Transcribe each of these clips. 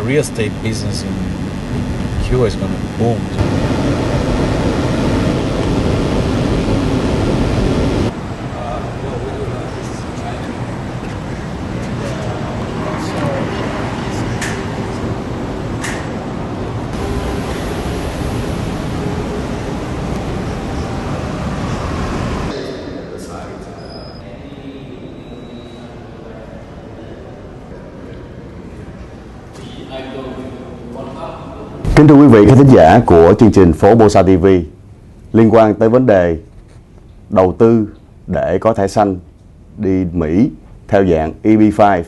real estate business in Cuba is going to boom. Kính thưa quý vị khán thính giả của chương trình PhoBolsaTV, liên quan tới vấn đề đầu tư để có thẻ xanh đi Mỹ theo dạng EB5.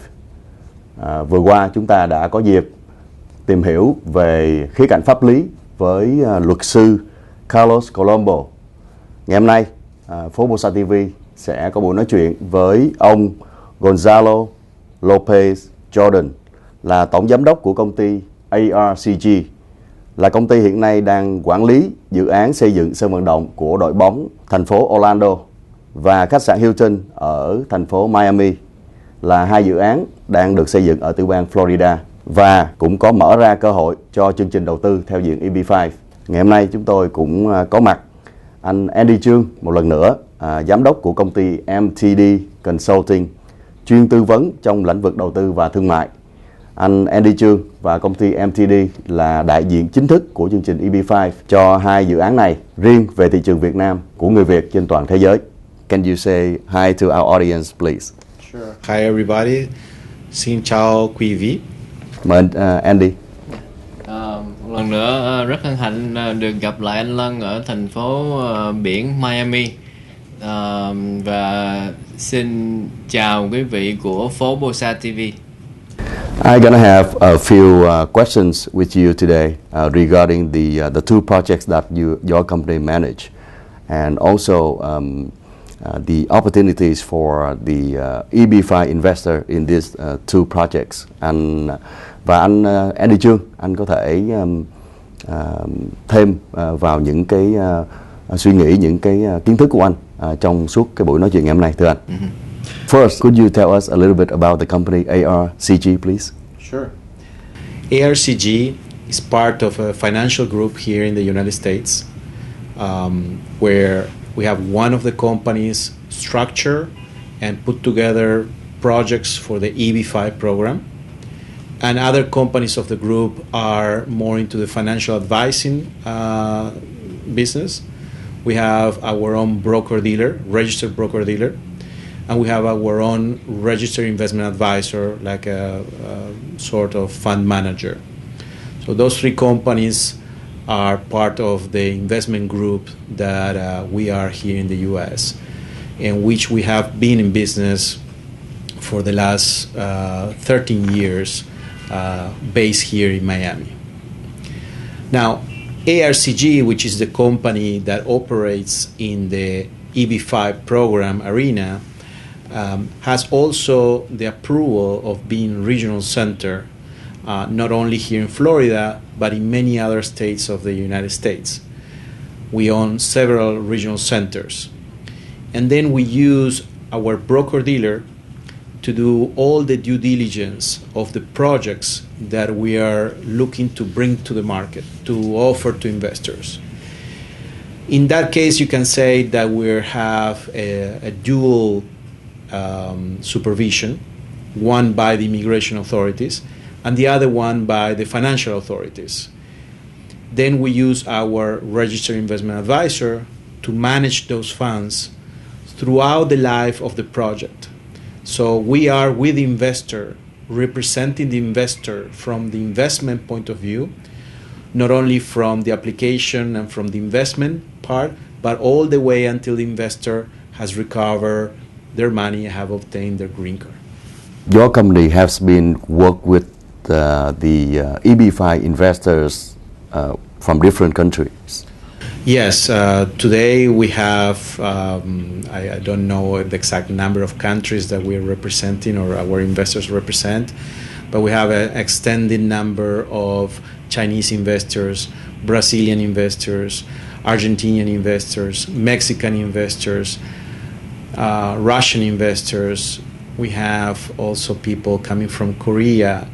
Vừa qua chúng ta đã có dịp tìm hiểu về khía cạnh pháp lý với luật sư Carlos Colombo. Ngày hôm nay, PhoBolsaTV sẽ có buổi nói chuyện với ông Gonzalo Lopez Jordan, là tổng giám đốc của công ty ARCG, là công ty hiện nay đang quản lý dự án xây dựng sân vận động của đội bóng thành phố Orlando và khách sạn Hilton ở thành phố Miami, là hai dự án đang được xây dựng ở tiểu bang Florida và cũng có mở ra cơ hội cho chương trình đầu tư theo diện EB5. Ngày hôm nay chúng tôi cũng có mặt anh Andy Trương một lần nữa, giám đốc của công ty MTD Consulting, chuyên tư vấn trong lĩnh vực đầu tư và thương mại. Anh Andy Trương và công ty MTD là đại diện chính thức của chương trình EB5 cho hai dự án này, riêng về thị trường Việt Nam của người Việt trên toàn thế giới. Can you say hi to our audience, please? Sure. Hi everybody. Xin chào quý vị. Mời Andy. Một lần nữa rất hân hạnh được gặp lại anh Lân ở thành phố biển Miami. Và xin chào quý vị của PhoBolsaTV. I'm gonna have a few questions with you today regarding the two projects that your company manage, and also the opportunities for the EB5 investor in these two projects. Và anh Andy Trương, anh có thể thêm vào những cái suy nghĩ, những cái kiến thức của anh trong suốt cái buổi nói chuyện ngày hôm nay, thưa anh. First, could you tell us a little bit about the company ARCG, please? Sure. ARCG is part of a financial group here in the United States, where we have one of the companies structure and put together projects for the EB5 program. And other companies of the group are more into the financial advising business. We have our own broker-dealer, registered broker-dealer, and we have our own registered investment advisor, like a sort of fund manager. So those three companies are part of the investment group that we are here in the U.S., in which we have been in business for the last 13 years, based here in Miami. Now, ARCG, which is the company that operates in the EB5 program arena, has also the approval of being regional center, not only here in Florida, but in many other states of the United States. We own several regional centers. And then we use our broker-dealer to do all the due diligence of the projects that we are looking to bring to the market, to offer to investors. In that case, you can say that we have a dual supervision, one by the immigration authorities and the other one by the financial authorities. Then we use our registered investment advisor to manage those funds throughout the life of the project. So we are with the investor, representing the investor from the investment point of view, not only from the application and from the investment part, but all the way until the investor has recovered their money and have obtained their green card. Your company has been worked with the EB5 investors from different countries. Yes, today we have, I don't know the exact number of countries that we're representing or our investors represent, but we have an extended number of Chinese investors, Brazilian investors, Argentinian investors, Mexican investors, Russian investors. We have also people coming from Korea,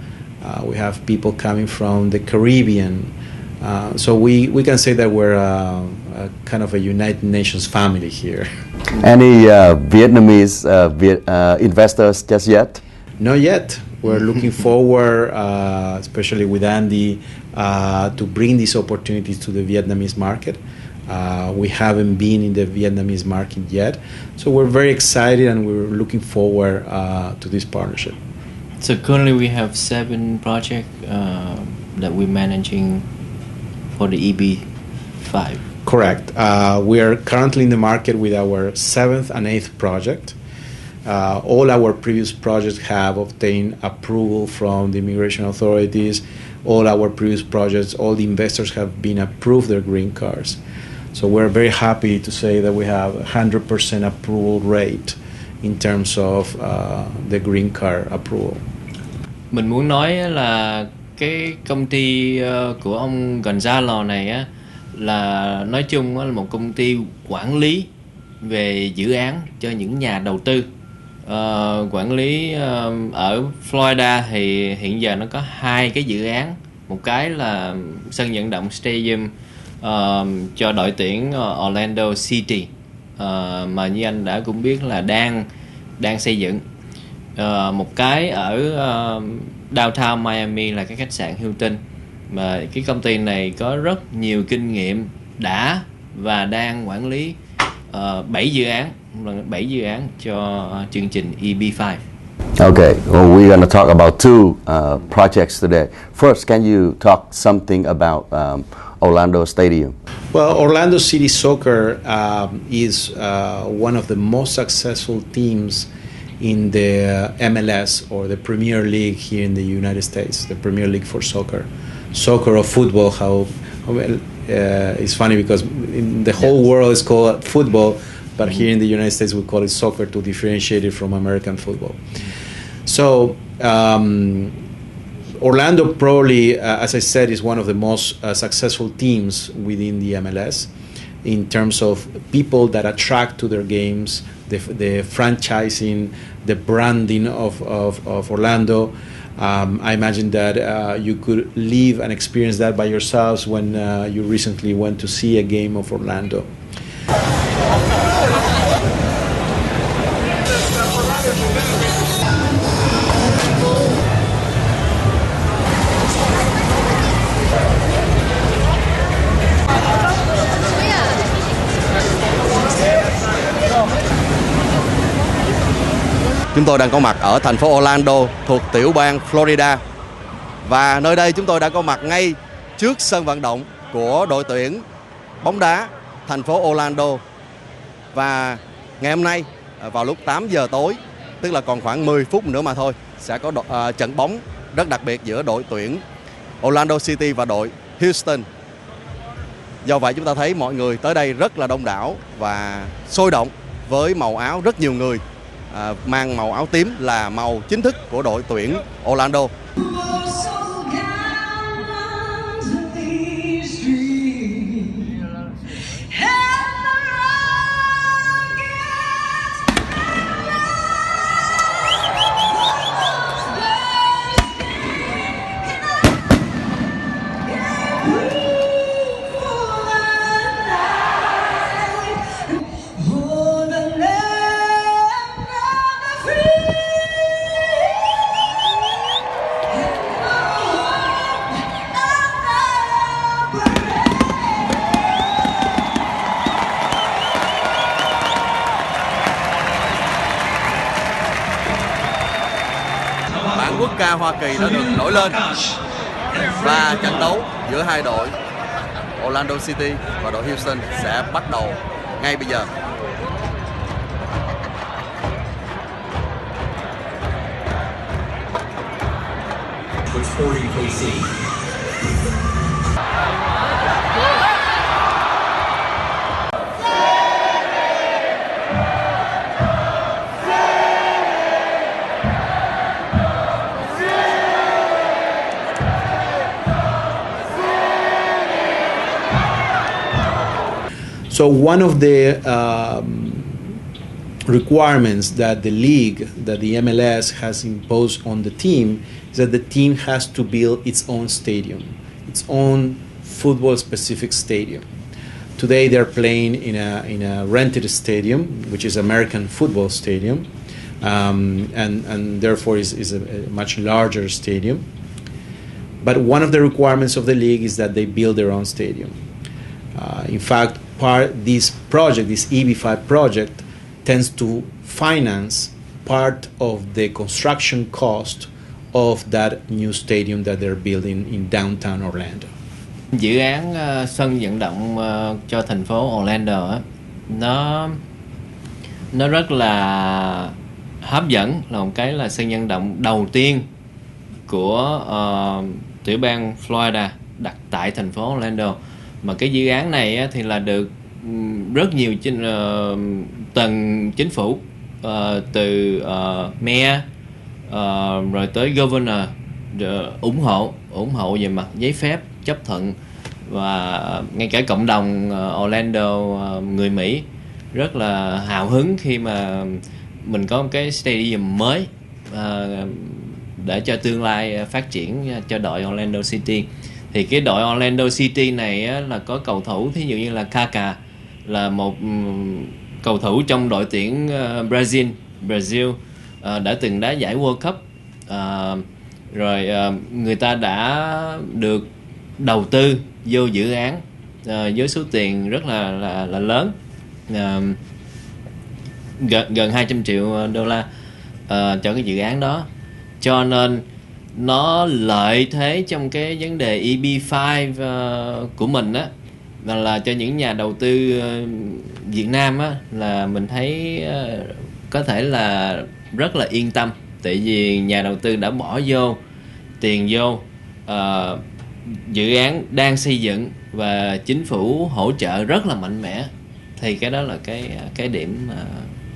We have people coming from the Caribbean. So we can say that we're a kind of a United Nations family here. Any Vietnamese investors just yet? Not yet. We're looking forward, especially with Andy, to bring these opportunities to the Vietnamese market. We haven't been in the Vietnamese market yet, so we're very excited and we're looking forward to this partnership. So currently we have 7 projects that we're managing for the EB5. Correct. We are currently in the market with our 7th and 8th project. All our previous projects have obtained approval from the immigration authorities. All our previous projects, all the investors have been approved their green cards. So we're very happy to say that we have a 100% approval rate in terms of the green card approval. Mình muốn nói là cái công ty của ông Gonzalo này á, là nói chung là một công ty quản lý về dự án cho những nhà đầu tư. Quản lý ở Florida thì hiện giờ nó có 2 cái dự án. Một cái là sân vận động stadium cho đội tuyển Orlando City, mà như anh đã cũng biết là đang xây dựng. Một cái ở downtown Miami là cái khách sạn Hilton, mà cái công ty này có rất nhiều kinh nghiệm đã và đang quản lý 7 dự án cho chương trình EB5. Okay, well, we're going to talk about 2 projects today. First, can you talk something about Orlando Stadium? Well, Orlando City Soccer is one of the most successful teams in the MLS, or the Premier League here in the United States, the Premier League for soccer. Soccer or football, it's funny because in the whole world it's called football, but here in the United States we call it soccer to differentiate it from American football. So Orlando probably, as I said, is one of the most successful teams within the MLS in terms of people that attract to their games, the franchising, the branding of Orlando. I imagine that you could live and experience that by yourselves when you recently went to see a game of Orlando. Chúng tôi đang có mặt ở thành phố Orlando thuộc tiểu bang Florida. Và nơi đây chúng tôi đã có mặt ngay trước sân vận động của đội tuyển bóng đá thành phố Orlando. Và ngày hôm nay vào lúc 8 giờ tối, tức là còn khoảng 10 phút nữa mà thôi, sẽ có trận bóng rất đặc biệt giữa đội tuyển Orlando City và đội Houston. Do vậy chúng ta thấy mọi người tới đây rất là đông đảo và sôi động với màu áo, rất nhiều người mang màu áo tím là màu chính thức của đội tuyển Orlando. Bản quốc ca Hoa Kỳ đã được nổi lên và trận đấu giữa hai đội Orlando City và đội Houston sẽ bắt đầu ngay bây giờ. So one of the requirements that the league, that the MLS has imposed on the team, is that the team has to build its own stadium, its own football-specific stadium. Today they're playing in a rented stadium, which is American football stadium, and therefore is a much larger stadium. But one of the requirements of the league is that they build their own stadium. In fact, this project, this EB5 project, tends to finance part of the construction cost of that new stadium that they're building in downtown Orlando. Dự án sân vận động cho thành phố Orlando á, nó rất là hấp dẫn, là một cái là sân vận động đầu tiên của tiểu bang Florida đặt tại thành phố Orlando. Mà cái dự án này á, thì là được rất nhiều tầng chính phủ, từ mayor rồi tới governor ủng hộ về mặt giấy phép, chấp thuận, và ngay cả cộng đồng Orlando người Mỹ rất là hào hứng khi mà mình có một cái stadium mới để cho tương lai phát triển cho đội Orlando City. Thì cái đội Orlando City này á, là có cầu thủ thí dụ như là Kaká, là một cầu thủ trong đội tuyển Brazil, đã từng đá giải World Cup, rồi người ta đã được đầu tư vô dự án với số tiền rất là lớn, gần 200 triệu đô la cho cái dự án đó. Cho nên nó lợi thế trong cái vấn đề EB5 của mình á, là cho những nhà đầu tư Việt Nam á, là mình thấy có thể là rất là yên tâm, tại vì nhà đầu tư đã bỏ vô tiền vô, dự án đang xây dựng và chính phủ hỗ trợ rất là mạnh mẽ, thì cái đó là cái điểm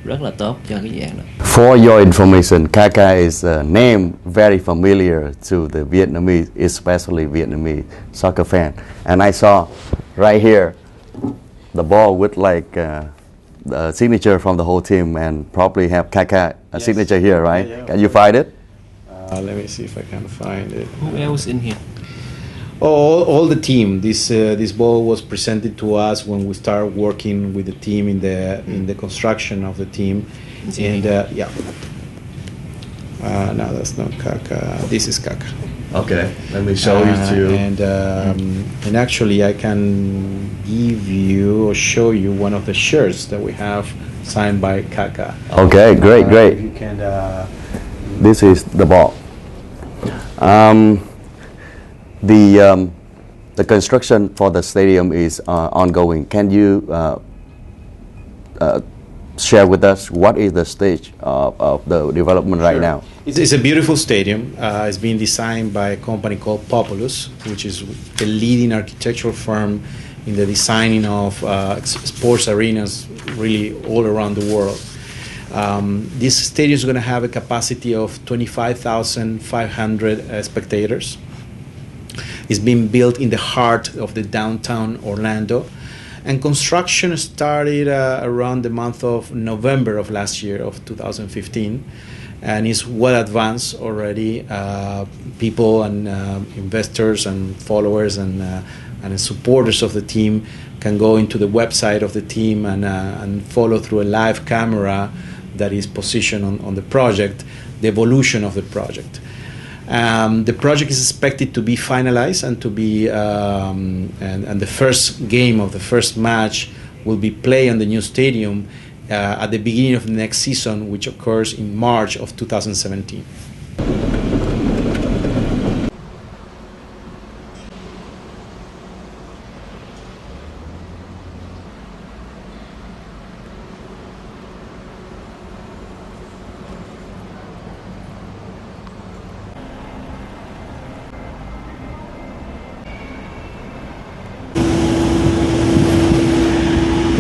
rất là tốt cho cái dự án đó. For your information, Kaká is a name very familiar to the Vietnamese, especially Vietnamese soccer fan. And I saw right here the ball with like the signature from the whole team, and probably have Kaká a signature here, right? Yeah. Can you find it? Let me see if I can find it. Who else in here? All the team. This ball was presented to us when we started working with the team in the construction of the team. And yeah. No, that's not Kaká. This is Kaká. Okay, let me show you too. And actually, I can give you or show you one of the shirts that we have signed by Kaká. Okay, great. If you can. This is the ball. The construction for the stadium is ongoing. Can you share with us what is the stage of the development right now? It's a beautiful stadium. It's been designed by a company called PhoBolsaTV, which is the leading architectural firm in the designing of sports arenas really all around the world. This stadium is going to have a capacity of 25,500 spectators. It's been built in the heart of the downtown Orlando, and construction started around the month of November of last year, of 2015, and is well advanced already. People and investors and followers and supporters of the team can go into the website of the team and follow through a live camera that is positioned on the project, the evolution of the project. The project is expected to be finalized and to be and the first game of the first match will be played on the new stadium at the beginning of the next season, which occurs in March of 2017.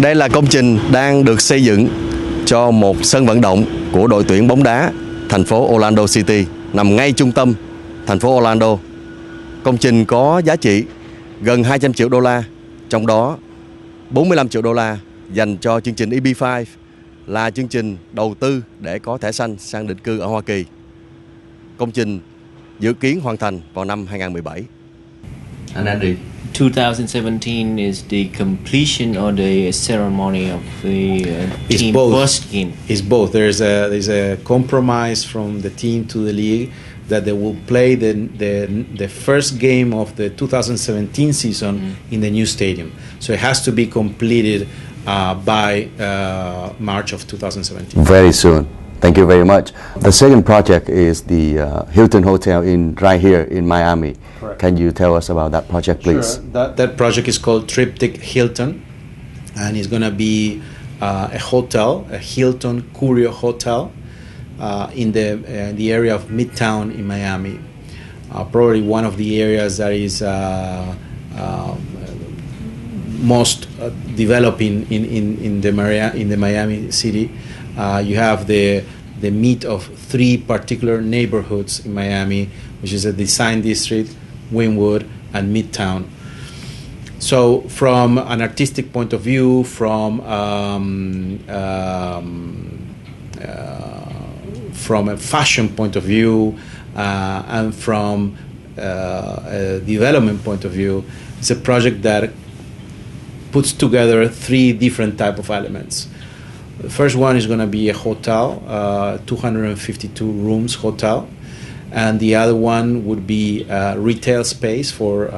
Đây là công trình đang được xây dựng cho một sân vận động của đội tuyển bóng đá thành phố Orlando City, nằm ngay trung tâm thành phố Orlando. Công trình có giá trị gần 200 triệu đô la, trong đó 45 triệu đô la dành cho chương trình EB5 là chương trình đầu tư để có thẻ xanh sang định cư ở Hoa Kỳ. Công trình dự kiến hoàn thành vào năm 2017. And Andy. 2017 is the completion or the ceremony of the It's team both. first game. It's both. There's a compromise from the team to the league that they will play the first game of the 2017 season in the new stadium. So it has to be completed by March of 2017. Very soon. Thank you very much. The second project is the Hilton Hotel right here in Miami. Correct. Can you tell us about that project, please? Sure. That project is called Triptych Hilton, and it's going to be a hotel, a Hilton Curio Hotel, in the area of Midtown in Miami. Probably one of the areas that is most developing in the Miami city. You have the meet of three particular neighborhoods in Miami, which is a Design District, Wynwood, and Midtown. So from an artistic point of view, from a fashion point of view, and from a development point of view, it's a project that puts together three different type of elements. The first one is going to be a hotel, 252 rooms hotel, and the other one would be retail space for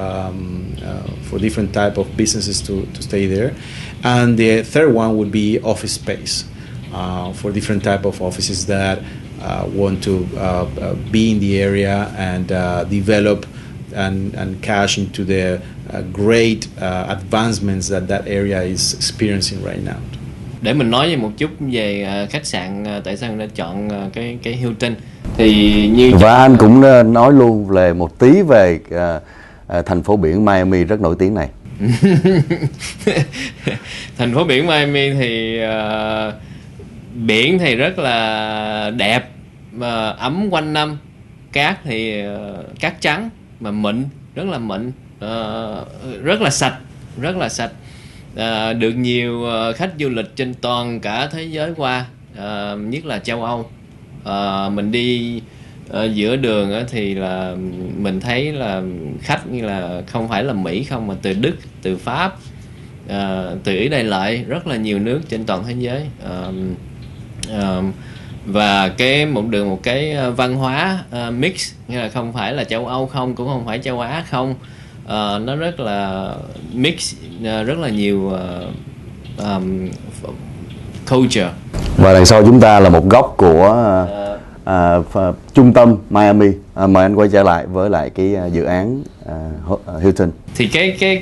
different type of businesses to stay there, and the third one would be office space for different type of offices that want to be in the area and develop and cash into the great advancements that area is experiencing right now. Để mình nói về một chút về khách sạn, tại sao mình đã chọn cái Hilton thì như Và anh cũng nói luôn về một tí về thành phố biển Miami rất nổi tiếng này. thành phố biển Miami thì biển thì rất là đẹp, ấm quanh năm, cát thì cát trắng mà mịn, rất là mịn, rất là sạch. Được nhiều khách du lịch trên toàn cả thế giới qua, nhất là châu Âu. Mình đi giữa đường thì là mình thấy là khách như là không phải là Mỹ không, mà từ Đức, từ Pháp, từ Ý Đại Lợi, rất là nhiều nước trên toàn thế giới. Và một cái văn hóa mix, nghĩa là không phải là châu Âu không, cũng không phải châu Á không. Nó rất là mix, rất là nhiều culture. Và đằng sau chúng ta là một góc của trung tâm Miami. Mời anh quay trở lại với lại cái dự án Hilton. Thì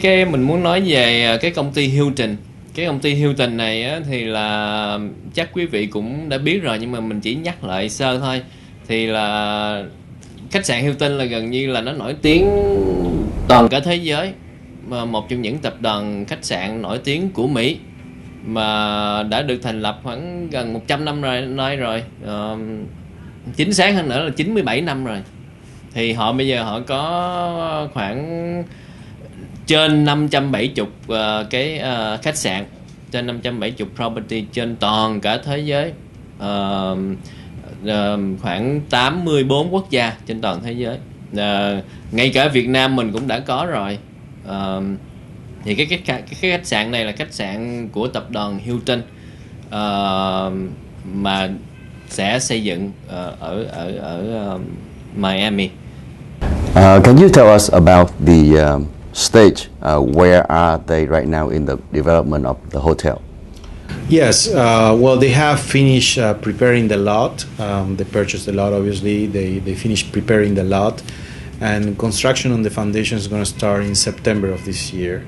cái mình muốn nói về cái công ty Hilton. Cái công ty Hilton này á, thì là chắc quý vị cũng đã biết rồi, nhưng mà mình chỉ nhắc lại sơ thôi. Thì là khách sạn Hilton là gần như là nó nổi tiếng toàn cả thế giới, mà một trong những tập đoàn khách sạn nổi tiếng của Mỹ, mà đã được thành lập khoảng gần 100 năm nay rồi. Chính xác hơn nữa là 97 năm rồi. Thì bây giờ họ có khoảng trên 570 cái khách sạn, trên 570 property trên toàn cả thế giới, khoảng 84 quốc gia trên toàn thế giới. Ngay cả Việt Nam mình cũng đã có rồi. Thì cái khách sạn này là khách sạn của tập đoàn Hilton, mà sẽ xây dựng ở Miami. Can you tell us about the stage? Where are they right now in the development of the hotel? Yes, well, they have finished preparing the lot. They purchased the lot, obviously. They finished preparing the lot, and construction on the foundation is going to start in September of this year.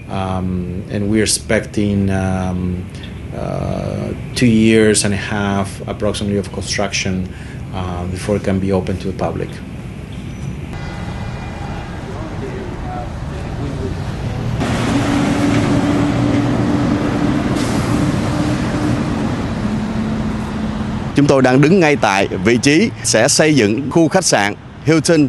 And we're expecting 2 years and a half, approximately, of construction before it can be open to the public. Chúng tôi đang đứng ngay tại vị trí sẽ xây dựng khu khách sạn Hilton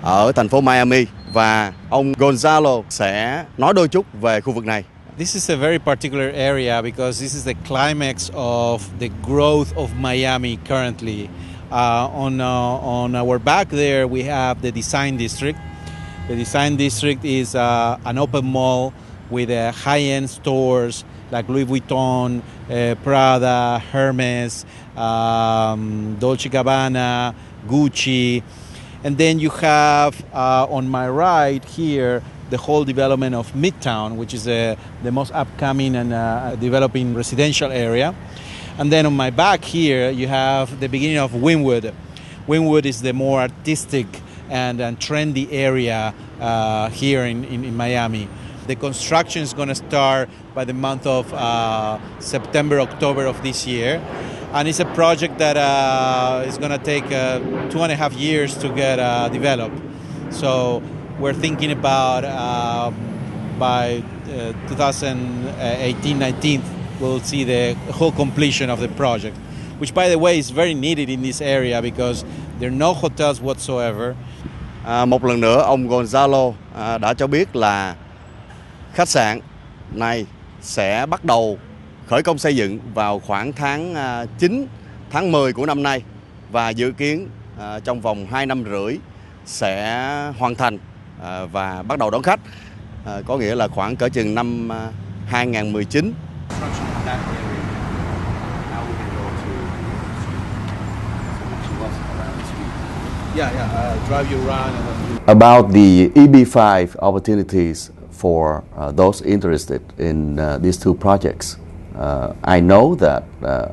ở thành phố Miami, và ông Gonzalo sẽ nói đôi chút về khu vực này. This is a very particular area because this is the climax of the growth of Miami currently. On our back there, we have the Design District. The Design District is an open mall with high-end stores like Louis Vuitton, Prada, Hermes, Dolce & Gabbana, Gucci. And then you have on my right here the whole development of Midtown, which is the most upcoming and developing residential area. And then on my back here, you have the beginning of Wynwood. Wynwood is the more artistic and trendy area here in Miami. The construction is going to start by the month of September, October of this year. And it's a project that is going to take 2.5 years to get developed. So we're thinking about by 2018-19, we'll see the whole completion of the project, which, by the way, is very needed in this area because there are no hotels whatsoever. Một lần nữa, ông Gonzalo đã cho biết là khách sạn này sẽ bắt đầu khởi công xây dựng vào khoảng tháng 9, tháng 10 của năm nay và dự kiến trong vòng 2 năm rưỡi sẽ hoàn thành và bắt đầu đón khách, có nghĩa là khoảng cỡ chừng năm 2019. Drive you around. About the EB5 opportunities for those interested in these two projects. I know that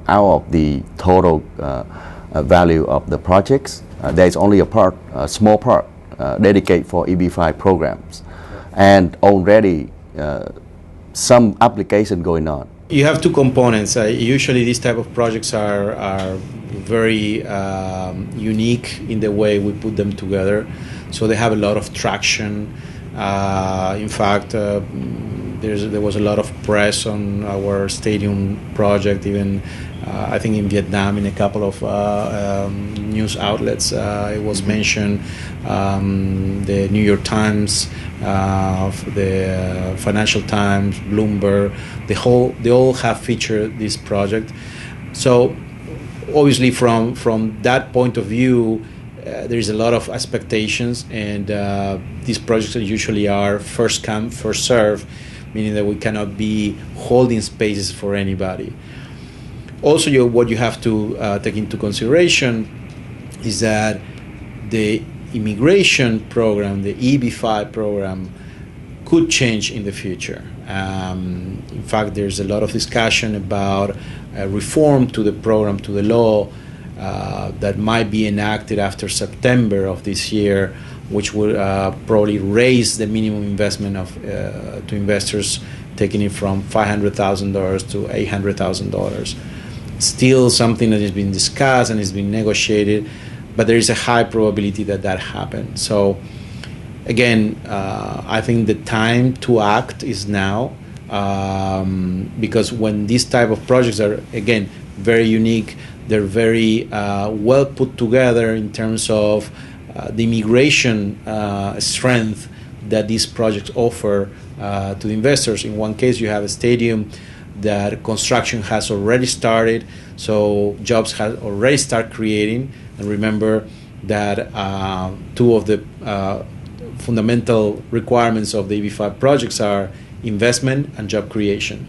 out of the total value of the projects, there is only a small part dedicated for EB5 programs, and already some application going on. You have two components. Usually these type of projects are very unique in the way we put them together. So they have a lot of traction. In fact, there was a lot of press on our stadium project, even I think in Vietnam in a couple of news outlets it was mentioned. The New York Times, the Financial Times, Bloomberg, they all have featured this project. So obviously from that point of view, there is a lot of expectations, and these projects usually are first come, first serve, meaning that we cannot be holding spaces for anybody. Also, what you have to take into consideration is that the immigration program, the EB5 program, could change in the future. In fact, there's a lot of discussion about reform to the program, to the law, that might be enacted after September of this year, which will probably raise the minimum investment to investors, taking it from $500,000 to $800,000. Still something that has been discussed and has been negotiated, but there is a high probability that happens. So again, I think the time to act is now, because when these type of projects are, again, very unique, they're very well put together in terms of the immigration strength that these projects offer to the investors. In one case, you have a stadium that construction has already started, so jobs have already started creating. And remember that two of the fundamental requirements of the EB5 projects are investment and job creation.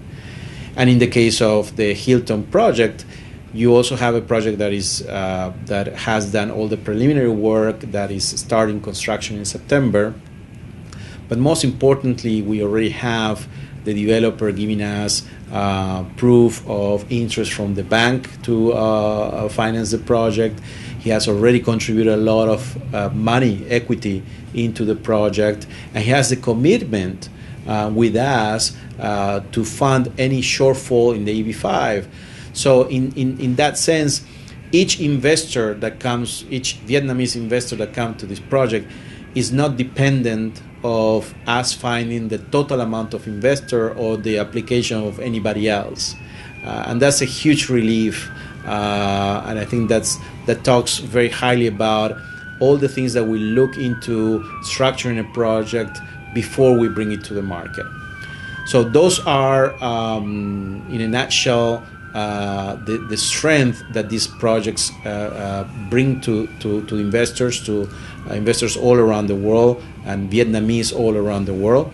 And in the case of the Hilton project, you also have a project that is that has done all the preliminary work, that is starting construction in September. But most importantly, we already have the developer giving us proof of interest from the bank to finance the project. He has already contributed a lot of money, equity, into the project, and he has the commitment with us to fund any shortfall in the EB5. So in that sense, each investor that comes, each Vietnamese investor that comes to this project is not dependent of us finding the total amount of investor or the application of anybody else. And that's a huge relief. And I think that talks very highly about all the things that we look into structuring a project before we bring it to the market. So those are, in a nutshell, the strength that these projects bring to investors, to investors all around the world and Vietnamese all around the world.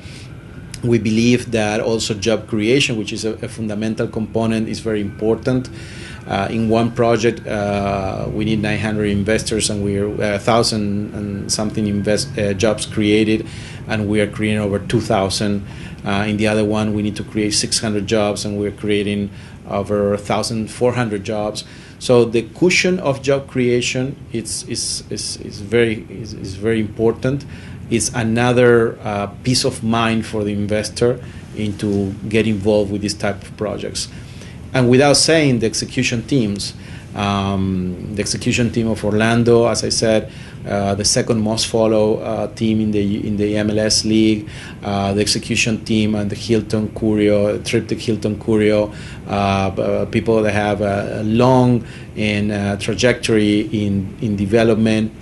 We believe that also job creation, which is a fundamental component, is very important. In one project, we need 900 investors, and we're 1,000 and something jobs created, and we are creating over 2,000. In the other one, we need to create 600 jobs, and we're creating over 1,400 jobs. So the cushion of job creation is very important. It's another peace of mind for the investor into get involved with this type of projects. And without saying the execution teams, the execution team of Orlando, as I said, the second most followed team in the MLS league, the execution team and the Hilton Curio, Triptych Hilton Curio, people that have a long trajectory in development,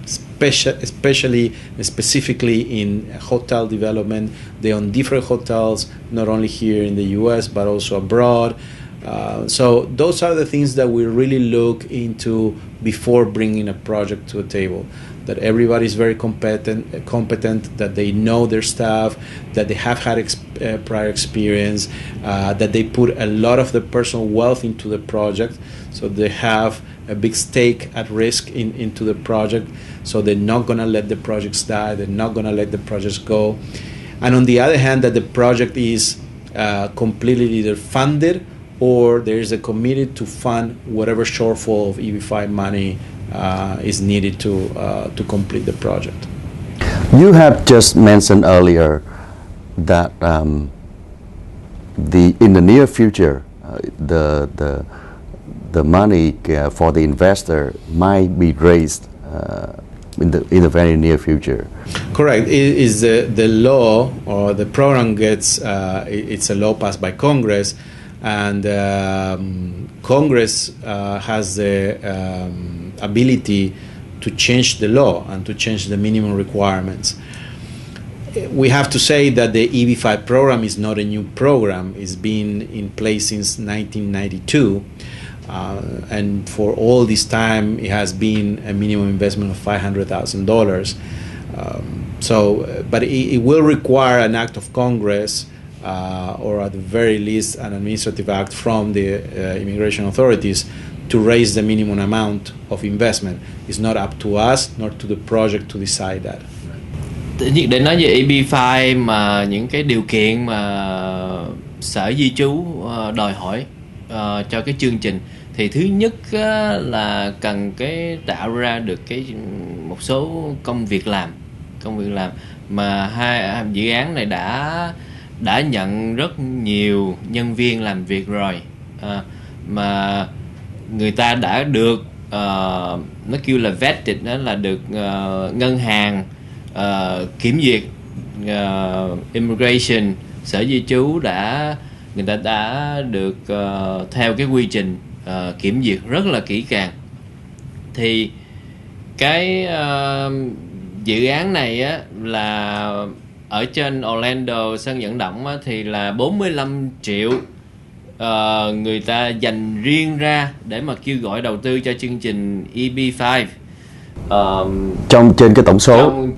specifically in hotel development. They own different hotels, not only here in the U.S. but also abroad. So those are the things that we really look into before bringing a project to a table. That everybody is very competent, that they know their staff, that they have had prior experience, that they put a lot of their personal wealth into the project, so they have a big stake at risk into the project, so they're not going to let the projects die, they're not going to let the projects go. And on the other hand, that the project is completely either funded or there is a committee to fund whatever shortfall of EB5 money is needed to complete the project. You have just mentioned earlier that in the near future, the money for the investor might be raised in the very near future. Correct. It is the law, or the program gets it's a law passed by Congress, and Congress has the ability to change the law and to change the minimum requirements. We have to say that the EB5 program is not a new program. It's been in place since 1992. And for all this time, it has been a minimum investment of $500,000. But it will require an act of Congress, or at the very least an administrative act from the immigration authorities to raise the minimum amount of investment. It's not up to us, nor to the project to decide that. Để nói về EB5 mà những cái điều kiện mà Sở Di trú đòi hỏi cho cái chương trình, thì thứ nhất là cần tạo ra được một số công việc làm mà hai dự án này đã nhận rất nhiều nhân viên làm việc rồi, mà người ta đã được nó kêu là vetted, đó là được ngân hàng kiểm duyệt, immigration, Sở Di trú người ta đã được theo cái quy trình kiểm duyệt rất là kỹ càng. Thì cái dự án này á, là ở trên Orlando sân vận động á, thì là 45 triệu người ta dành riêng ra để mà kêu gọi đầu tư cho chương trình EB5. Trên cái tổng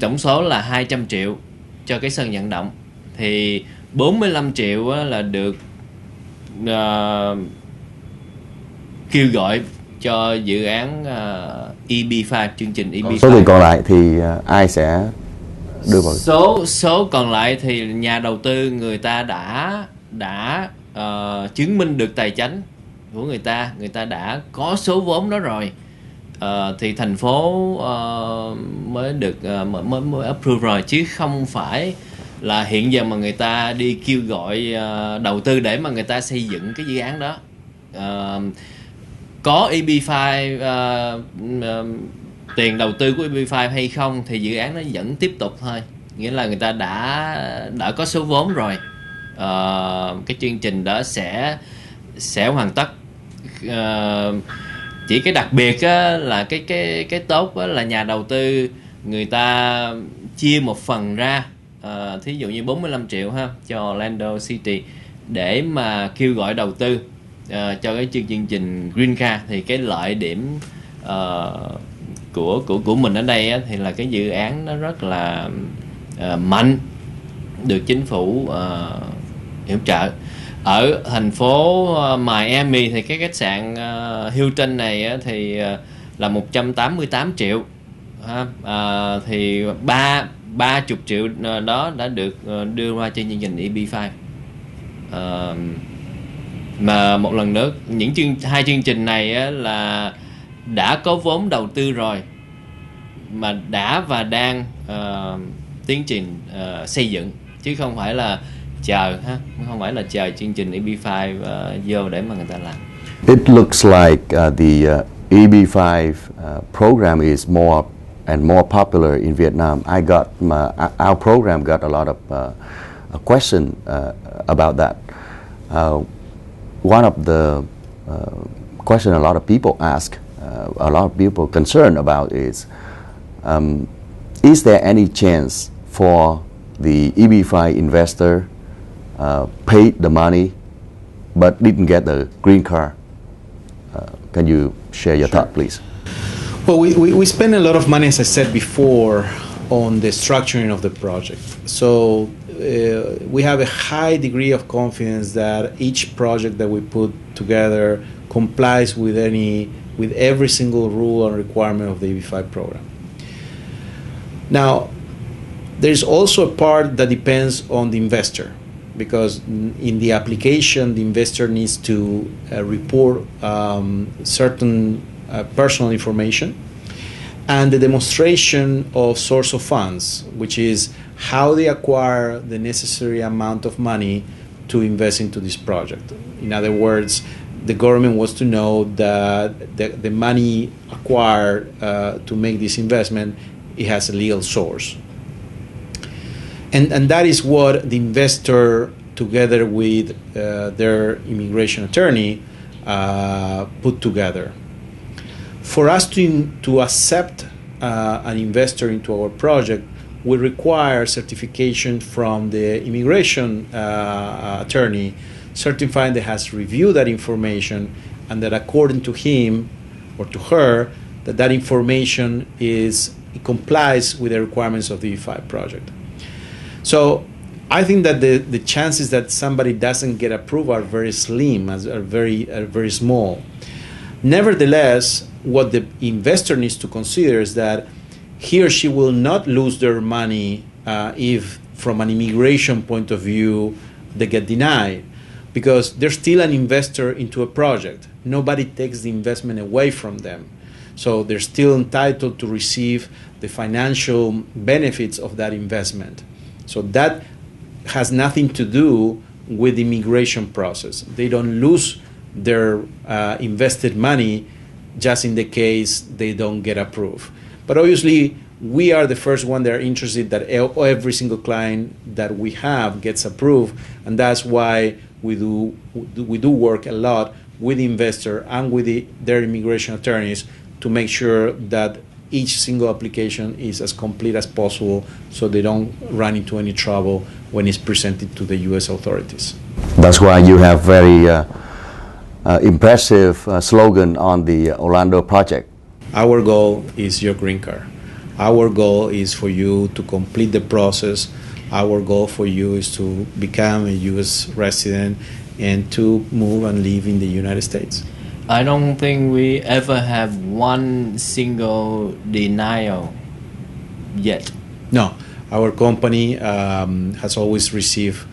tổng số là 200 triệu cho cái sân vận động, thì 45 triệu á, là được kêu gọi cho dự án EB5, chương trình EB5. Số tiền còn lại thì ai sẽ đưa vào? Số còn lại thì nhà đầu tư người ta đã chứng minh được tài chính của người ta đã có số vốn đó rồi, thì thành phố mới được mới approve rồi, chứ không phải là hiện giờ mà người ta đi kêu gọi đầu tư để mà người ta xây dựng cái dự án đó. Có EB5 tiền đầu tư của EB5 hay không thì dự án nó vẫn tiếp tục thôi, nghĩa là người ta đã có số vốn rồi. Cái chương trình đó sẽ hoàn tất. Chỉ cái đặc biệt á, là cái tốt á, là nhà đầu tư người ta chia một phần ra thí dụ như 45 triệu ha cho Orlando City để mà kêu gọi đầu tư cho cái chương trình Green Card, thì cái lợi điểm của mình ở đây á, thì là cái dự án nó rất là mạnh, được chính phủ hỗ trợ. Ở thành phố Miami thì cái khách sạn Hilton này á, thì là 188 triệu ha. Thì 30 triệu đó đã được đưa qua trên chương trình EB5. Mà một lần nữa, hai chương trình này á, là đã có vốn đầu tư rồi, mà đã và đang tiến trình xây dựng, chứ không phải là chờ ha, không phải là chờ chương trình EB5 vô để mà người ta làm. It looks like the EB5 program is more and more popular in Vietnam. Our program got a lot of a question about that. One of the question a lot of people ask, a lot of people concerned about is there any chance for the EB5 investor paid the money but didn't get the green card? Can you share your thought, please? Well, we spend a lot of money, as I said before, on the structuring of the project. So we have a high degree of confidence that each project that we put together complies with every single rule and requirement of the EB5 program. Now, there's also a part that depends on the investor, because in the application, the investor needs to report certain personal information and the demonstration of source of funds, which is how they acquire the necessary amount of money to invest into this project. In other words, the government wants to know that the money acquired to make this investment, it has a legal source. And that is what the investor, together with their immigration attorney, put together. For us to accept an investor into our project, we require certification from the immigration attorney, certifying that has reviewed that information and that according to him or to her, that information it complies with the requirements of the EB5 project. So I think that the chances that somebody doesn't get approved are very slim, are very small. Nevertheless, what the investor needs to consider is that he or she will not lose their money if, from an immigration point of view, they get denied, because they're still an investor into a project. Nobody takes the investment away from them. So they're still entitled to receive the financial benefits of that investment. So that has nothing to do with the immigration process. They don't lose their invested money just in the case they don't get approved. But obviously, we are the first one that are interested that every single client that we have gets approved, and that's why we do work a lot with the investor and with their immigration attorneys to make sure that each single application is as complete as possible, so they don't run into any trouble when it's presented to the U.S. authorities. That's why you have very impressive slogan on the Orlando project. Our goal is your green card. Our goal is for you to complete the process. Our goal for you is to become a U.S. resident and to move and live in the United States. I don't think we ever have one single denial yet. No, our company has always received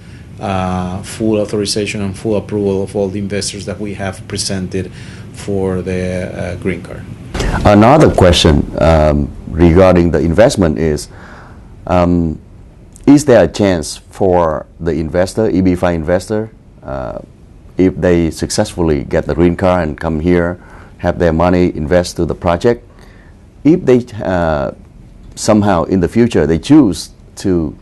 full authorization and full approval of all the investors that we have presented for the green card. Another question regarding the investment is there a chance for the investor, EB5 investor, if they successfully get the green card and come here, have their money invest to the project, if they somehow in the future they choose to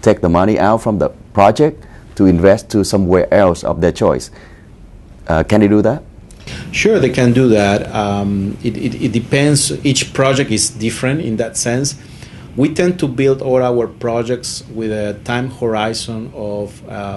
take the money out from the project to invest to somewhere else of their choice, can they do that? Sure, they can do that. It depends. Each project is different in that sense. we tend to build all our projects with a time horizon of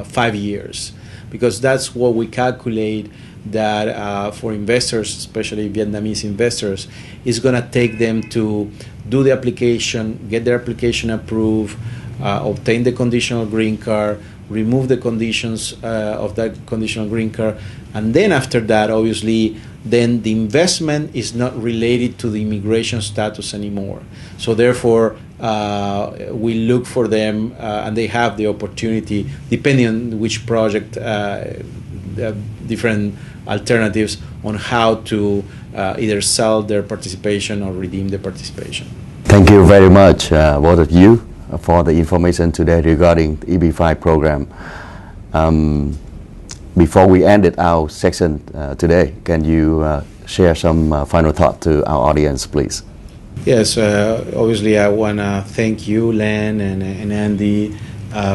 5 years, because that's what we calculate that for investors, especially Vietnamese investors, is going to take them to do the application, get their application approved, obtain the conditional green card, remove the conditions of that conditional green card, and then after that, obviously, then the investment is not related to the immigration status anymore. So therefore, we look for them, and they have the opportunity, depending on which project, different alternatives on how to either sell their participation or redeem the participation. Thank you very much, both of you, for the information today regarding the EB5 program. Before we ended our section today, can you share some final thought to our audience, please? Yes, obviously I want to thank you, Len and Andy,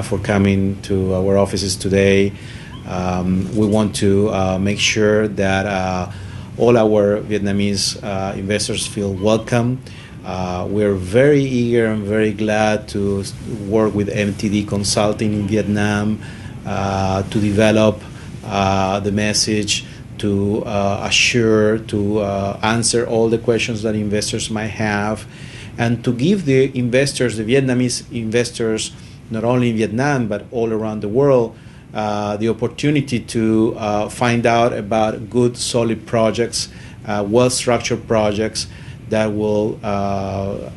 for coming to our offices today. We want to make sure that all our Vietnamese investors feel welcome. We're very eager and very glad to work with MTD Consulting in Vietnam to develop the message, to assure, to answer all the questions that investors might have, and to give the investors, the Vietnamese investors, not only in Vietnam but all around the world, the opportunity to find out about good, solid projects, well-structured projects that will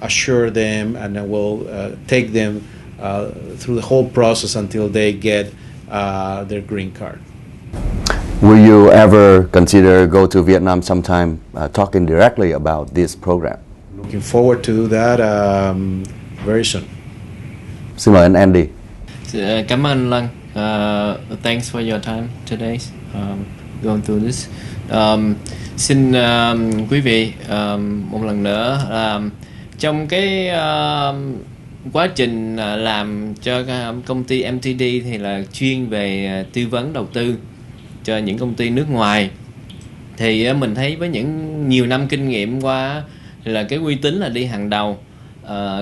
assure them and that will take them through the whole process until they get their green card. Will you ever consider go to Vietnam sometime, talking directly about this program? Looking forward to do that very soon. Xin mời anh Andy. Cảm ơn Lân. Thanks for your time today. Going through this. Xin quý vị một lần nữa trong cái quá trình làm cho công ty MTD thì là chuyên về tư vấn đầu tư cho những công ty nước ngoài, thì mình thấy với những nhiều năm kinh nghiệm qua là cái uy tín là đi hàng đầu.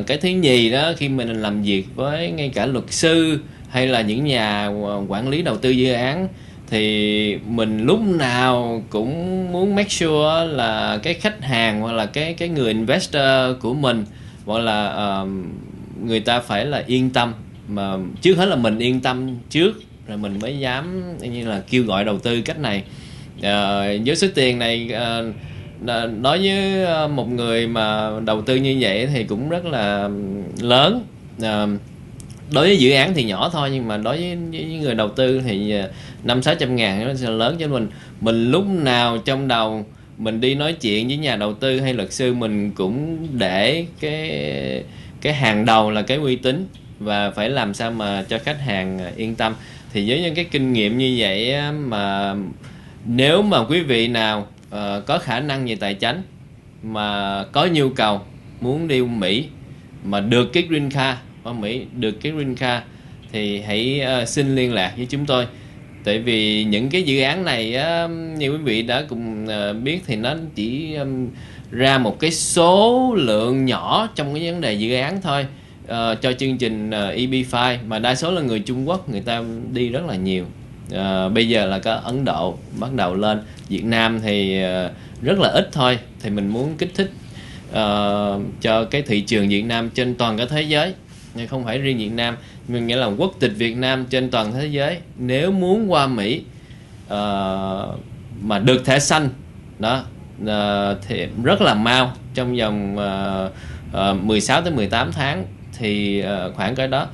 Cái thứ nhì đó, khi mình làm việc với ngay cả luật sư hay là những nhà quản lý đầu tư dự án, thì mình lúc nào cũng muốn make sure là cái khách hàng hoặc là cái người investor của mình, hoặc là người ta phải là yên tâm, mà trước hết là mình yên tâm trước rồi mình mới dám như là kêu gọi đầu tư cách này. Với số tiền này, đối với một người mà đầu tư như vậy thì cũng rất là lớn. Đối với dự án thì nhỏ thôi, nhưng mà đối với người đầu tư thì 500-600 ngàn nó sẽ lớn. Cho mình lúc nào trong đầu mình đi nói chuyện với nhà đầu tư hay luật sư, mình cũng để cái hàng đầu là cái uy tín và phải làm sao mà cho khách hàng yên tâm. Thì với những cái kinh nghiệm như vậy mà nếu mà quý vị nào có khả năng về tài chính mà có nhu cầu muốn đi Mỹ mà được cái green card ở Mỹ, được cái green card, thì hãy xin liên lạc với chúng tôi. Tại vì những cái dự án này như quý vị đã cùng biết thì nó chỉ ra một cái số lượng nhỏ trong cái vấn đề dự án thôi, cho chương trình EB5, mà đa số là người Trung Quốc, người ta đi rất là nhiều. Bây giờ là có Ấn Độ bắt đầu lên, Việt Nam thì rất là ít thôi. Thì mình muốn kích thích cho cái thị trường Việt Nam trên toàn cái thế giới, nhưng không phải riêng Việt Nam, nhưng nghĩa là quốc tịch Việt Nam trên toàn thế giới nếu muốn qua Mỹ mà được thẻ xanh đó thì rất là mau, trong vòng 16 tới 18 tháng thì khoảng cái đó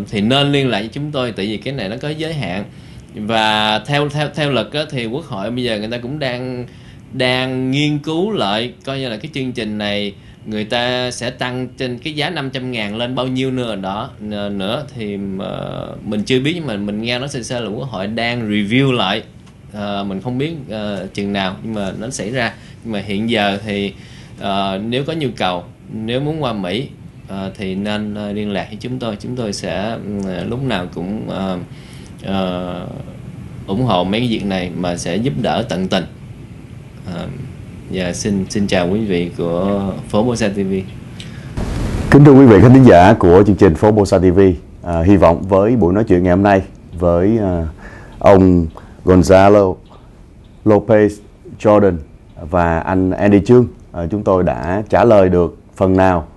thì nên liên lạc với chúng tôi, tại vì cái này nó có giới hạn. Và theo luật đó, thì Quốc hội bây giờ người ta cũng đang nghiên cứu lại coi như là cái chương trình này người ta sẽ tăng trên cái giá 500 ngàn lên bao nhiêu nữa thì mình chưa biết, nhưng mà mình nghe nói sơ là Quốc hội đang review lại. Mình không biết chừng nào nhưng mà nó xảy ra. Nhưng mà hiện giờ thì nếu có nhu cầu, nếu muốn qua Mỹ thì nên liên lạc với chúng tôi sẽ lúc nào cũng ủng hộ mấy cái việc này mà sẽ giúp đỡ tận tình. Và xin chào quý vị của PhoBolsaTV. Kính thưa quý vị khán thính giả của chương trình PhoBolsaTV, hy vọng với buổi nói chuyện ngày hôm nay với ông Gonzalo Lopez Jordan và anh Andy Trương, chúng tôi đã trả lời được phần nào,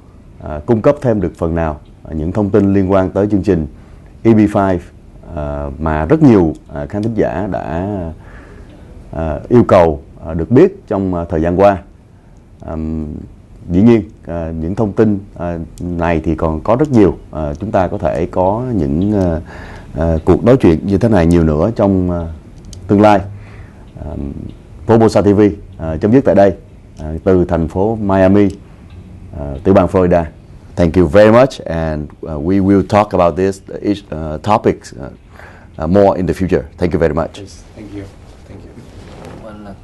cung cấp thêm được phần nào những thông tin liên quan tới chương trình EB5 mà rất nhiều khán thính giả đã yêu cầu được biết trong thời gian qua. Dĩ nhiên những thông tin này thì còn có rất nhiều, chúng ta có thể có những cuộc nói chuyện như thế này nhiều nữa trong tương lai. PhoBolsaTV chấm dứt tại đây, từ thành phố Miami, tiểu bang Florida. Thank you very much, and we will talk about this topics more in the future. Thank you very much. Yes, thank you. Thank you. Vâng,